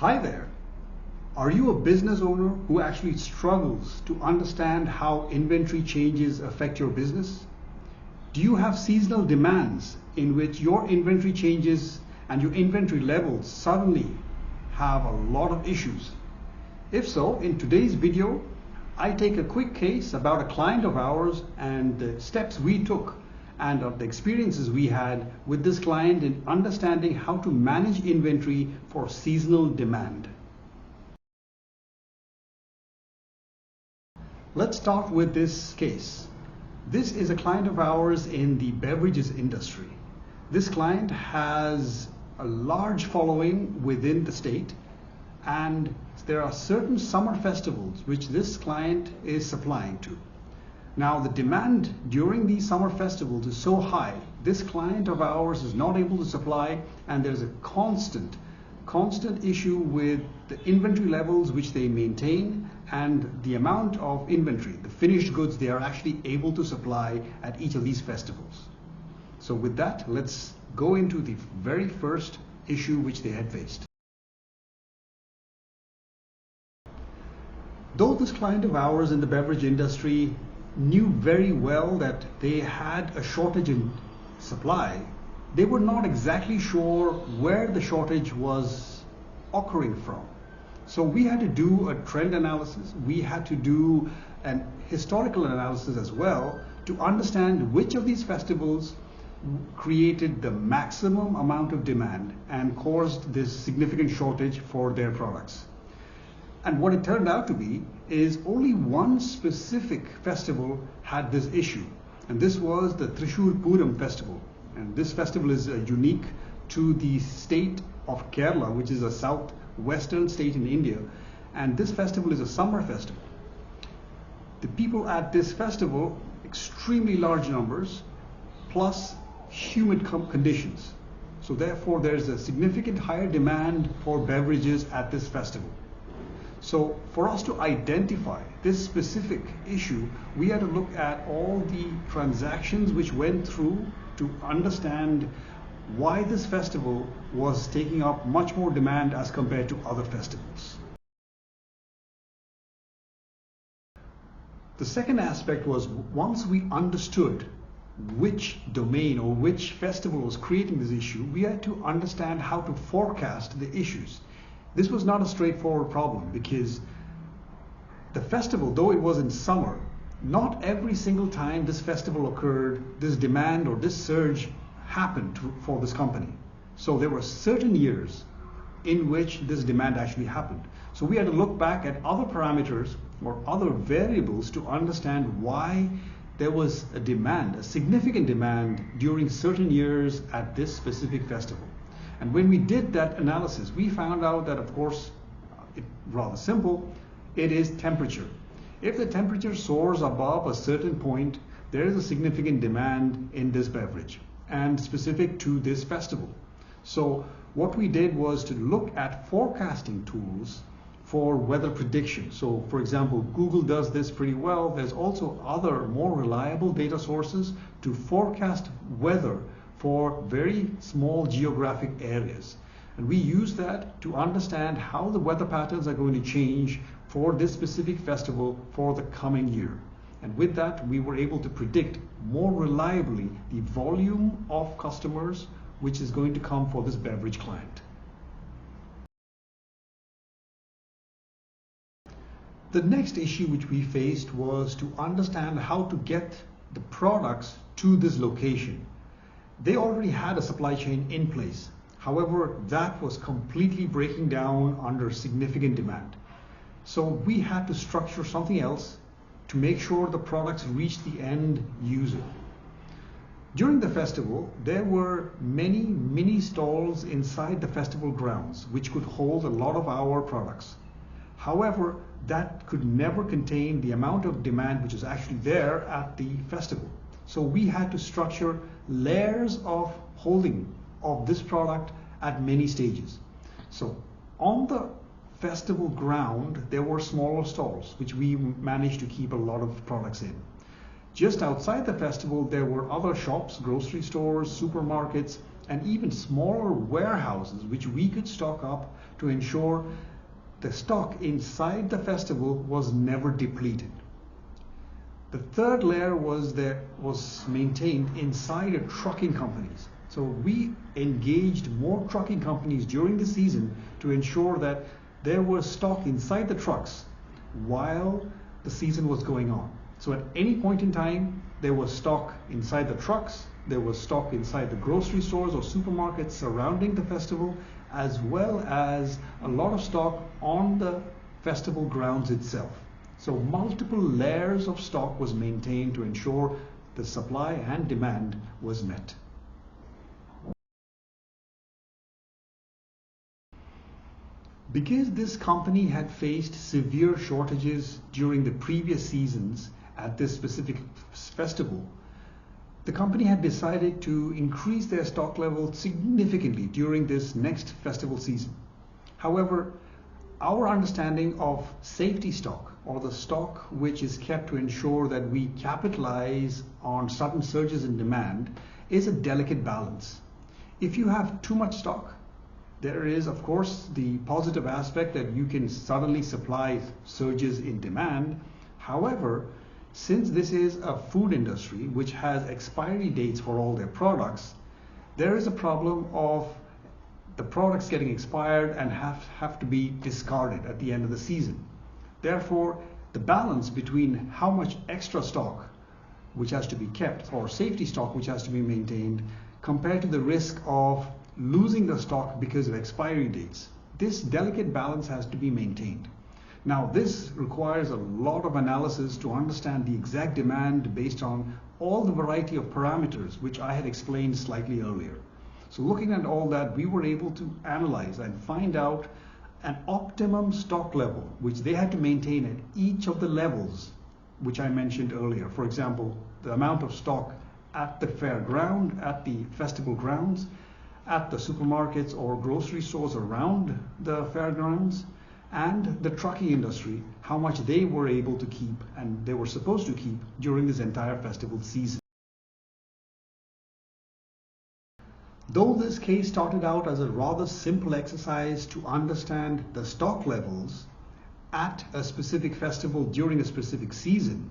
Hi there. Are you a business owner who actually struggles to understand how inventory changes affect your business? Do you have seasonal demands in which your inventory changes and your inventory levels suddenly have a lot of issues? If so, in today's video, I take a quick case about a client of ours and the steps we took and of the experiences we had with this client in understanding how to manage inventory for seasonal demand. Let's start with this case. This is a client of ours in the beverages industry. This client has a large following within the state, and there are certain summer festivals which this client is supplying to. Now, the demand during these summer festivals is so high, this client of ours is not able to supply, and there's a constant issue with the inventory levels which they maintain and the amount of inventory, the finished goods they are actually able to supply at each of these festivals. So with that, let's go into the very first issue which they had faced. Though this client of ours in the beverage industry knew very well that they had a shortage in supply, they were not exactly sure where the shortage was occurring from. So we had to do a trend analysis, we had to do an historical analysis as well to understand which of these festivals created the maximum amount of demand and caused this significant shortage for their products. And what it turned out to be is only one specific festival had this issue, and this was the Thrissur Puram festival. And this festival is unique to the state of Kerala, which is a southwestern state in India, and this festival is a summer festival. The people at this festival, extremely large numbers, plus humid conditions. So therefore there's a significant higher demand for beverages at this festival. So for us to identify this specific issue, we had to look at all the transactions which went through to understand why this festival was taking up much more demand as compared to other festivals. The second aspect was, once we understood which domain or which festival was creating this issue, we had to understand how to forecast the issues. This was not a straightforward problem because the festival, though it was in summer, not every single time this festival occurred, this demand or this surge happened for this company. So there were certain years in which this demand actually happened. So we had to look back at other parameters or other variables to understand why there was a demand, a significant demand during certain years at this specific festival. And when we did that analysis, we found out that, of course, rather simple, it is temperature. If the temperature soars above a certain point, there is a significant demand in this beverage and specific to this festival. So what we did was to look at forecasting tools for weather prediction. So for example, Google does this pretty well. There's also other more reliable data sources to forecast weather for very small geographic areas. And we use that to understand how the weather patterns are going to change for this specific festival for the coming year. And with that, we were able to predict more reliably the volume of customers which is going to come for this beverage client. The next issue which we faced was to understand how to get the products to this location. They already had a supply chain in place. However, that was completely breaking down under significant demand. So we had to structure something else to make sure the products reached the end user. During the festival, there were many mini stalls inside the festival grounds which could hold a lot of our products. However, that could never contain the amount of demand which was actually there at the festival. So we had to structure layers of holding of this product at many stages. So on the festival ground, there were smaller stalls which we managed to keep a lot of products in. Just outside the festival, there were other shops, grocery stores, supermarkets, and even smaller warehouses which we could stock up to ensure the stock inside the festival was never depleted. The third layer was maintained inside the trucking companies. So we engaged more trucking companies during the season to ensure that there was stock inside the trucks while the season was going on. So at any point in time, there was stock inside the trucks, there was stock inside the grocery stores or supermarkets surrounding the festival, as well as a lot of stock on the festival grounds itself. So multiple layers of stock was maintained to ensure the supply and demand was met. Because this company had faced severe shortages during the previous seasons at this specific festival, the company had decided to increase their stock level significantly during this next festival season. However, our understanding of safety stock, or the stock which is kept to ensure that we capitalize on sudden surges in demand, is a delicate balance. If you have too much stock, there is, of course, the positive aspect that you can suddenly supply surges in demand. However, since this is a food industry which has expiry dates for all their products, there is a problem of the products getting expired and have to be discarded at the end of the season. Therefore, the balance between how much extra stock which has to be kept or safety stock which has to be maintained compared to the risk of losing the stock because of expiry dates, this delicate balance has to be maintained. Now, this requires a lot of analysis to understand the exact demand based on all the variety of parameters which I had explained slightly earlier. So looking at all that, we were able to analyze and find out an optimum stock level which they had to maintain at each of the levels which I mentioned earlier. For example, the amount of stock at the fairground, at the festival grounds, at the supermarkets or grocery stores around the fairgrounds, and the trucking industry, how much they were able to keep and they were supposed to keep during this entire festival season. Though this case started out as a rather simple exercise to understand the stock levels at a specific festival during a specific season,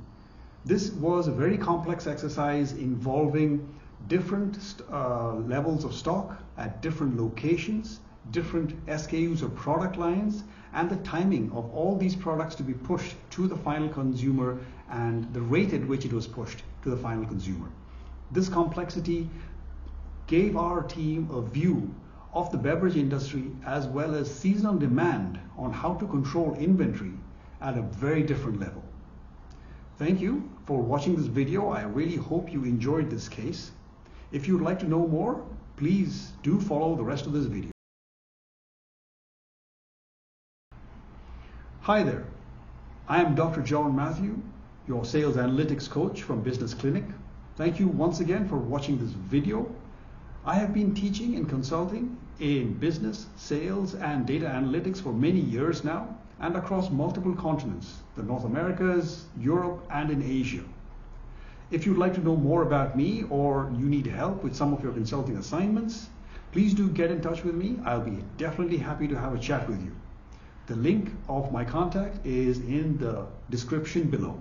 this was a very complex exercise involving different levels of stock at different locations, different SKUs or product lines, and the timing of all these products to be pushed to the final consumer and the rate at which it was pushed to the final consumer. This complexity gave our team a view of the beverage industry as well as seasonal demand on how to control inventory at a very different level. Thank you for watching this video. I really hope you enjoyed this case. If you'd like to know more, please do follow the rest of this video. Hi there, I am Dr. John Matthew, your sales analytics coach from Business Clinic. Thank you once again for watching this video. I have been teaching and consulting in business, sales, and data analytics for many years now, and across multiple continents, the North Americas, Europe, and in Asia. If you'd like to know more about me or you need help with some of your consulting assignments, please do get in touch with me. I'll be definitely happy to have a chat with you. The link of my contact is in the description below.